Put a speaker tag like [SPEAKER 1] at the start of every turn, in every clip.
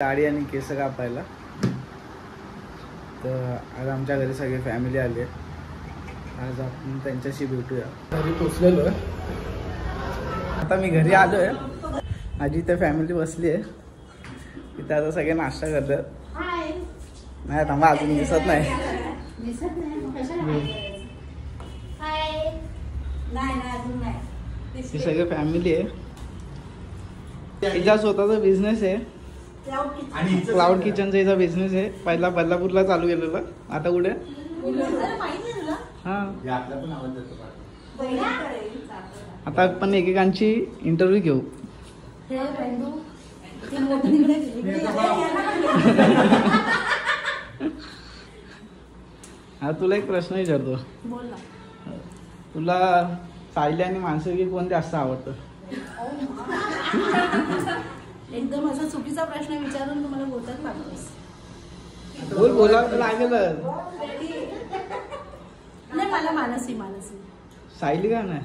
[SPEAKER 1] दाढी आणि केस कापायला. तर आज आमच्या घरी सगळी फॅमिली आली आहे. आज आपण त्यांच्याशी भेटूया. घरी पोचलेलो आहे. आता मी घरी आलो आहे. माझी इथे फॅमिली बसली आहे. इथे आता सगळे नाश्ता करतात. नाही थांबा, अजून दिसत नाही. ही सगळी फॅमिली आहे. तिचा स्वतःचा बिझनेस आहे. क्लाउड किचनचा हिचा बिझनेस आहे. पहिला बदलापूरला चालू केलेला, आता कुठे? हा, आता आपण एकेकांची इंटरव्ह्यू घेऊ. हा, तुला एक प्रश्न विचारतो. तुला सायली आणि मानसी कोण जास्त आवडतं?
[SPEAKER 2] एकदम असा चुकीचा प्रश्न विचारून तुम्हाला बोलतात पाठवस.
[SPEAKER 1] बोल, बोलावं लागेल.
[SPEAKER 2] नाही, मला मानसी.
[SPEAKER 1] सायली का नाही?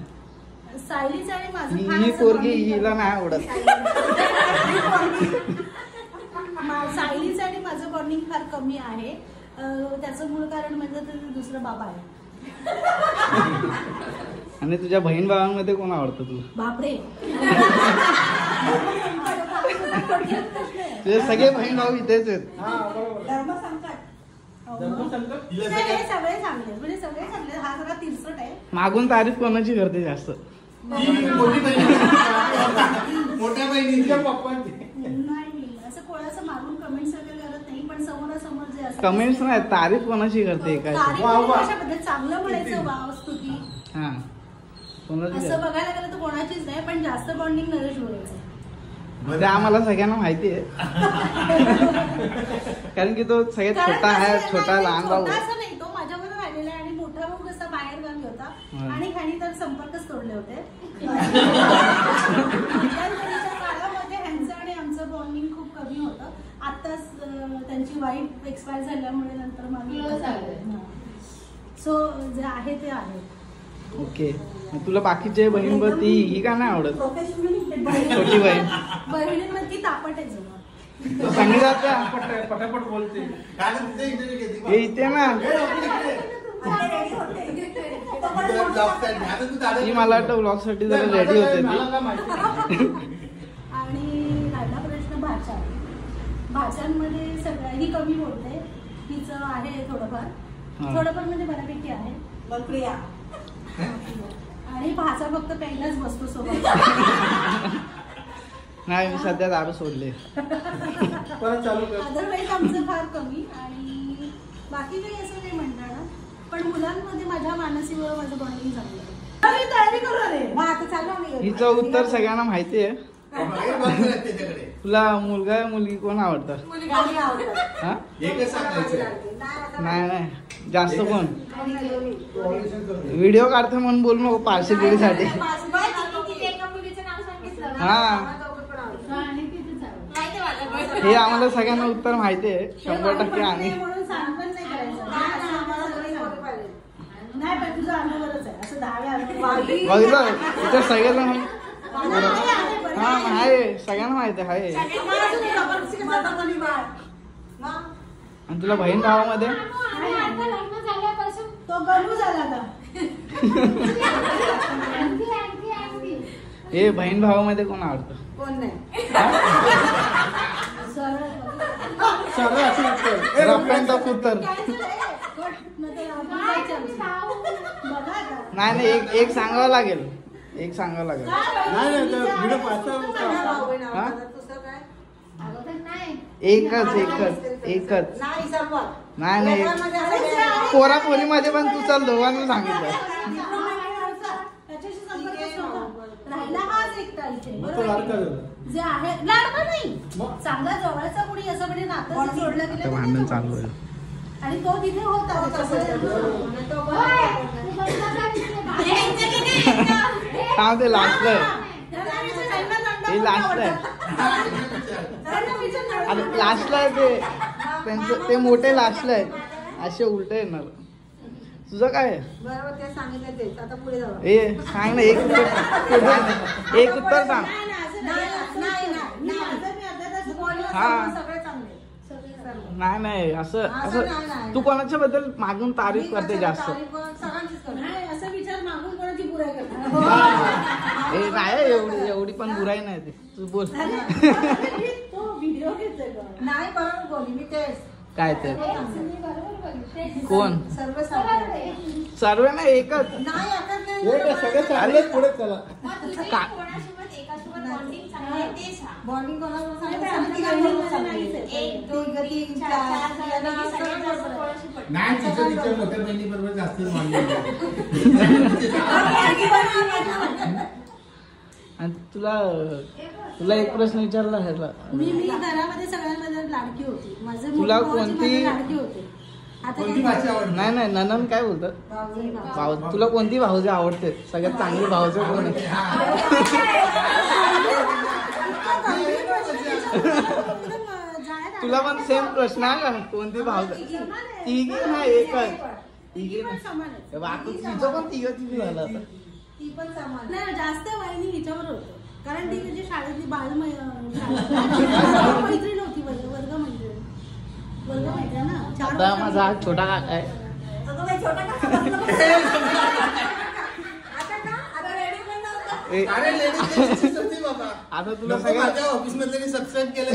[SPEAKER 2] सायलीच आणि माझं
[SPEAKER 1] ही पोरगी हिला नाही आवडत.
[SPEAKER 2] सायलीच आणि माझं बॉन्डिंग फार कमी आहे. त्याचं मूळ कारण म्हणजे दुसरं बाबा आहे.
[SPEAKER 1] आणि तुझ्या बहीण भावांमध्ये कोण आवडतं तुला?
[SPEAKER 2] बापरे,
[SPEAKER 1] तुझे सगळे बहीण भाऊ इथेच आहेत.
[SPEAKER 2] सगळे चांगले, म्हणजे सगळे चांगले. हा सगळा तिरसट आहे.
[SPEAKER 1] मागून तारीफ कोणाची करते जास्त?
[SPEAKER 3] मोठ्या बहिणीच्या पप्पांची.
[SPEAKER 2] नाही, असं कोणाचं मागून कमेंट्स वगैरे करत नाही, पण समोरासमोर जे असतं
[SPEAKER 1] कमेंट्स नाही, तारीफ कोणाची करते? काय
[SPEAKER 2] चांगलं म्हणायचं, वाव स्तुती.
[SPEAKER 1] हा,
[SPEAKER 2] असं बघायला गेलं तर कोणाचीच नाही, पण जास्त बॉन्डिंग नरेश बोलायचं.
[SPEAKER 1] म्हणजे आम्हाला सगळ्यांना माहिती आहे. कारण की तो सगळ्यात छोटा आहे. छोटा लहान भाऊ
[SPEAKER 2] असं नाही, तो माझ्याबरोबर राहिलेला आहे. आणि मोठा भाऊ कसा बाहेर गावी होता आणि ह्यानी तर संपर्कच तोडले होते. काळामध्ये ह्यांचं आणि आमचं बॉन्डिंग खूप कमी होतं. आताच त्यांची वाईफ एक्सपायर झाल्यामुळे नंतर सो जे आहे ते आहे.
[SPEAKER 1] ओके. तुला बाकीचे बहीण ती ही का नाही आवडत? छोटी बहीण
[SPEAKER 2] बहिणींमध्ये तापट आहे जरा.
[SPEAKER 1] संगीताच्या
[SPEAKER 3] पटापट बोलते.
[SPEAKER 1] हे इथे ना, ती मला वाटतं ब्लॉग साठी जरा रेडी होते ती.
[SPEAKER 2] आणि राहिला प्रश्न भाषा. भाषांमध्ये सगळ्याही कमी बोलते. हिचं आहे थोडंफार म्हणजे बऱ्यापैकी आहे. आणि भाषा फक्त पहिलाच बसतो सोबत.
[SPEAKER 1] नाही, मी सध्या दारू सोडले.
[SPEAKER 2] अदरवाईज आमचं फार कमी. आणि बाकी काही असं नाही म्हणणार ना, पण मुलांमध्ये माझ्या मानसीवर माझं बॉन्डिंग चांगलं आहे. तयारी करू रे, मग आता चालू.
[SPEAKER 1] हिचं उत्तर सगळ्यांना माहिती आहे. तुला मुलगा आहे मुलगी कोण आवडतं? हा, नाही जास्त कोण? व्हिडिओ काढतो म्हणून बोलू नको पार्शलिटीसाठी. हा, हे आम्हाला सगळ्यांना उत्तर माहिती आहे 100%. आणि बघितलं इथे सगळेजण. हा आहे, सगळ्यांना माहिती आहे. आणि तुला बहीण भावामध्ये?
[SPEAKER 2] तो गणू झाला का?
[SPEAKER 1] हे बहीण भावामध्ये कोण आवडतं?
[SPEAKER 2] कोण नाही.
[SPEAKER 1] नाही, एक सांगावं लागेल. एक सांगावं लागेल. एकच. नाही, पोरापोरीमध्ये पण तू चल दोघांना सांगितलं.
[SPEAKER 2] जे आहे लाडका नाही, चांगला जवळचा कोणी असं म्हणजे नातं जोडलं गेलं,
[SPEAKER 1] भांडण चालू आहे.
[SPEAKER 2] आणि तो तिथे होता.
[SPEAKER 1] ते लास्ट आहे. हे लास्ट आहे. लास्टला आहे ते. त्यांचं ते मोठे लास्टला आहे. असे उलटे येणार. तुझं काय?
[SPEAKER 2] बरोबर, ते सांगितलं तेच. आता पुढे जाऊ.
[SPEAKER 1] ए सांग ना, एक उत्तर सांग.
[SPEAKER 2] नाही,
[SPEAKER 1] हा. नाही नाही असं
[SPEAKER 2] असं नाही,
[SPEAKER 1] असं
[SPEAKER 2] नाही.
[SPEAKER 1] तू कोणाच्या बद्दल मागून तारीफ करते जास्त
[SPEAKER 2] सगळ्यांचीच करते. नाही, असं विचार मागून कोणाची बुराई करणार.
[SPEAKER 1] ए नाही एवढी एवढी पण बुराई नाही ते तू बोल
[SPEAKER 2] तो व्हिडिओ घेतोय का? नाही बरोबर बोलली मी तेच.
[SPEAKER 1] काय ते
[SPEAKER 2] बरोबर
[SPEAKER 1] कोण
[SPEAKER 2] सर्व सांगते.
[SPEAKER 1] सर्व नाही एकच
[SPEAKER 2] नाही आता
[SPEAKER 3] सगळे चालले पुढे चला.
[SPEAKER 2] बॉन्डिंग
[SPEAKER 3] नाही तिच्या तिच्या मोठ्या बहिणी बरोबर जास्त
[SPEAKER 1] आणि तुला तुला एक प्रश्न विचारला ह्याला
[SPEAKER 2] मी घरामध्ये सगळ्यांमध्ये लाडकी होती. माझे
[SPEAKER 1] तुला
[SPEAKER 2] मोठे भाऊजी
[SPEAKER 1] कोणती-
[SPEAKER 2] माझे लाडके होते. आता
[SPEAKER 3] कोणती भाषा आवडते?
[SPEAKER 1] नाही नाही ननन काय बोलतात भाऊ तुला कोणती भाऊजी आवडते सगळ्यात चांगली भाऊजी कोण आहे तुला पण सेम प्रश्न आहे का कोणती भाऊजी तिघी नाही एकच तिघी नाही बाकी तिचं पण तिघ तिघी झालं आता
[SPEAKER 2] ती पण समान नाही. जास्त वहिनी हिच्यावर होतं कारण ती म्हणजे शाळेतली मैत्रीण होती. वर्ग मैत्रीण ना. 4
[SPEAKER 1] आता माझा हा छोटा काका आहे ए,
[SPEAKER 3] अरे लेडीज होती बाबा.
[SPEAKER 1] आता तुला
[SPEAKER 3] नको,
[SPEAKER 1] सगळ्यात
[SPEAKER 3] माझ्या ऑफिस मधले सबस्क्राईब केलं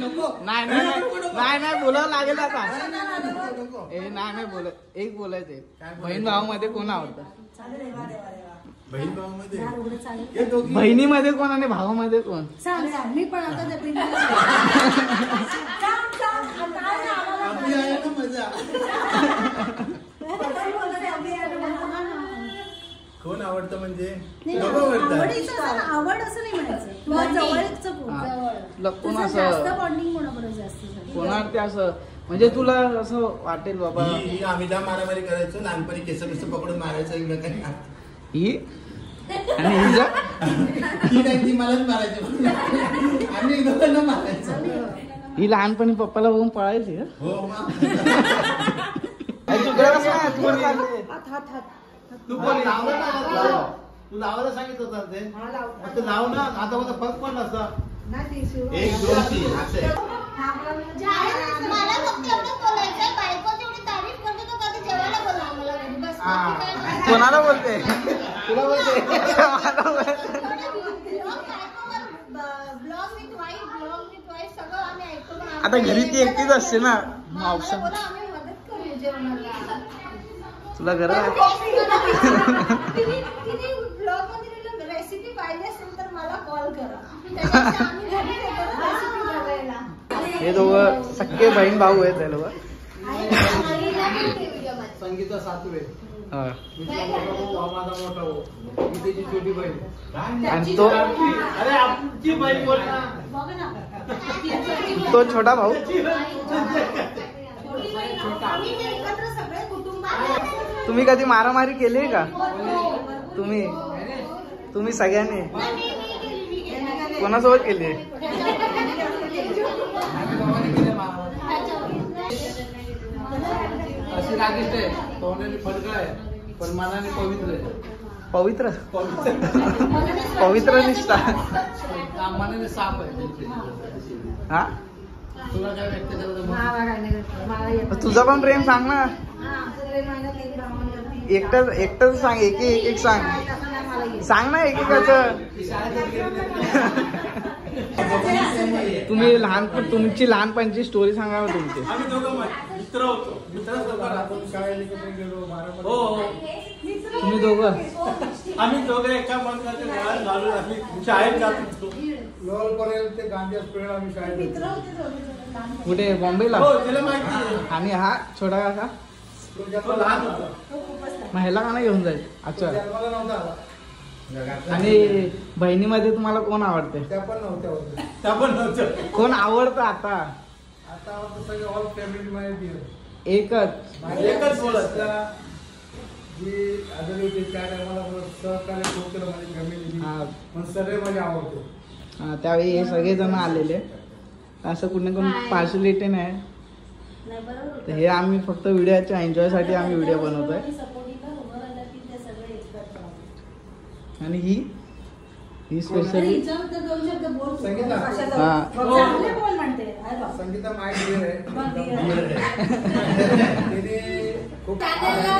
[SPEAKER 3] नको
[SPEAKER 1] नाही नाही नाही नाही बोलावं लागेल आता
[SPEAKER 3] नको.
[SPEAKER 1] ए नाही नाही बोलत एक बोलायचंय बहीण भाऊ मध्ये कोण आवडतं
[SPEAKER 3] बहीण भाऊ मध्ये
[SPEAKER 2] दार उघडं चालेल.
[SPEAKER 3] हे दोघी
[SPEAKER 1] बहिणीमध्ये कोण आणि भावामध्ये कोण
[SPEAKER 2] सांग मी पण आता ते प्रिंट
[SPEAKER 3] आपली आहे ना मजा. कोण आवडतं म्हणजे दोघं आवडतात.
[SPEAKER 2] आवड असं नाही म्हणायचं. तुला जवळचं कोण?
[SPEAKER 1] हा.
[SPEAKER 2] जवळ.
[SPEAKER 1] तुला कोण
[SPEAKER 2] तुझं
[SPEAKER 1] असं-
[SPEAKER 2] जास्त बॉन्डिंग कोणाबरोबर जास्त झालं?
[SPEAKER 1] कोणावर ते असं म्हणजे तुला असं वाटेल बाबा
[SPEAKER 3] ही आम्ही जा मारामारी करायचो लहानपणी केस पकडून मारायचं एकमेकांना.
[SPEAKER 1] ही आणि हिजा
[SPEAKER 3] ही नाही ती मलाच मारायची आम्ही दोघांना मारायचो.
[SPEAKER 1] ही लहानपणी पप्पाला बघून पळायची का?
[SPEAKER 3] हो मग.
[SPEAKER 1] अरे तू गरज नाही, तू वर चालले.
[SPEAKER 2] हात हात हात.
[SPEAKER 4] तू पण लावलं ना तू लावायला सांगितलं होतं ते मग तू लाव ना आता माझा फरक पण नसता
[SPEAKER 2] नाही ती शिव.
[SPEAKER 3] 1 2 3 असं आहे.
[SPEAKER 5] मला फक्त एवढं बोलायचंय बायको तेवढी तारीफ करते तो कधी जेवायला बोलला मला घरी बस बाकी काय नाही.
[SPEAKER 1] कोणाला बोलते तुला बोलते मला बोलते.
[SPEAKER 5] ब्लॉग विथ वाईफ सगळं आम्ही ऐकतो पण आम्ही-
[SPEAKER 1] आता घरी ती एकटीच असते ना
[SPEAKER 5] मग आम्हाला
[SPEAKER 1] ऑप्शन
[SPEAKER 5] बोला आम्ही मदत करू जेवणाला.
[SPEAKER 1] तुला गरज आहे
[SPEAKER 5] तिने ब्लॉग मध्ये रेसिपी पाहिजे असेल तर मला कॉल करा. त्याच्यापेक्षा आम्ही घरी येतो ना रेसिपी बघायला.
[SPEAKER 1] हे दोघं सख्खे बहीण भाऊ आहेत हे लोक
[SPEAKER 5] आईला पण ठेवूया माझ्या.
[SPEAKER 4] संगीता सातवे
[SPEAKER 1] हा.
[SPEAKER 4] मी तुझा मोठा भाऊ हा माझा मोठा भाऊ मी त्याची छोटी बहीण
[SPEAKER 1] आणि तो
[SPEAKER 4] अरे आमची बहीण बोल ना
[SPEAKER 2] बघ ना.
[SPEAKER 1] तो छोटा भाऊ
[SPEAKER 5] आम्ही ते एकत्र सगळे कुटुंब आहे.
[SPEAKER 1] तुम्ही कधी मारामारी केली आहे का तुम्ही सगळ्यांनी कोणासोबत केली आहे
[SPEAKER 4] अशी रागिष्ट आहे पाहुण्याने फडका आहे पण मनाने पवित्र आहे
[SPEAKER 1] पवित्र पवित्र निष्ठा
[SPEAKER 4] मनाने साफ आहे
[SPEAKER 1] हा
[SPEAKER 4] तुला काय व्यक्त करायचं
[SPEAKER 2] मला काय नाही करत. मला येत
[SPEAKER 1] तुझं पण प्रेम सांग ना
[SPEAKER 2] नाही. आमचं प्रेम आहे ना, ते ब्राह्मण करते.
[SPEAKER 1] एकटच सांग एक सांग
[SPEAKER 2] नाही, तसं नाही मला येत.
[SPEAKER 1] सांग ना एकेकाचं तुम्ही लहानपण तुमची लहानपणची स्टोरी सांगा ना तुमची
[SPEAKER 3] आम्ही दोघं मित्र होतो मित्रासोबत आपण शाळेत एकत्र गेलो मारामारी. हो हो
[SPEAKER 1] तुम्ही दोघं
[SPEAKER 3] आम्ही दोघं एका मंत्राच्या घरात घालून आम्ही शाळेत जात होतो. लोअरपर्यंत ते गांधी हॉस्पिटल आम्ही शाळेत
[SPEAKER 2] मित्र
[SPEAKER 3] होतो.
[SPEAKER 2] होते दोघे जण.
[SPEAKER 1] कुठे बॉम्बेला
[SPEAKER 3] हो तिला माहिती आहे.
[SPEAKER 1] आणि हा छोटा काका
[SPEAKER 3] तो जन्म लहान होता.
[SPEAKER 2] तो खूपच लहान.
[SPEAKER 1] मग ह्याला का नाही घेऊन जाईल
[SPEAKER 3] तो
[SPEAKER 1] अच्छा
[SPEAKER 3] जन्माला नव्हता आला.
[SPEAKER 1] आणि बहिणीमध्ये तुम्हाला कोण आवडते
[SPEAKER 3] त्या पण नव्हत्या होत्या. त्या पण नव्हत्या.
[SPEAKER 1] कोण आवडतं आता
[SPEAKER 3] आता आपण सगळे ऑल फॅमिली मध्ये
[SPEAKER 1] एकच
[SPEAKER 3] एकच बोलत जी आजारी होती त्या टायमाला सहकार्य खूप केलं माझी फॅमिली
[SPEAKER 1] हा.
[SPEAKER 3] पण सगळे माझे आवडते.
[SPEAKER 1] हा, त्यावेळी हे सगळेजण आलेले असं कुणी कोण पार्शलिटी नाही
[SPEAKER 2] नाही, बरोबर होतं.
[SPEAKER 1] तर हे आम्ही फक्त व्हिडिओच्या एन्जॉयसाठी आम्ही व्हिडिओ बनवतोय
[SPEAKER 2] सपोर्टिंगला उभं राहिलं की ते सगळे एकत्र राहतात.
[SPEAKER 1] आणि ही
[SPEAKER 2] आणि
[SPEAKER 1] स्पेशली
[SPEAKER 2] हिच्याबद्दल दोन शब्द बोल.
[SPEAKER 3] संगीता.
[SPEAKER 2] कशाचं?
[SPEAKER 1] हा.
[SPEAKER 2] चांगले बोल.
[SPEAKER 3] संगीता माय डिअर आहे
[SPEAKER 2] बघ, dear.
[SPEAKER 3] तिने खूप
[SPEAKER 5] चॅनलला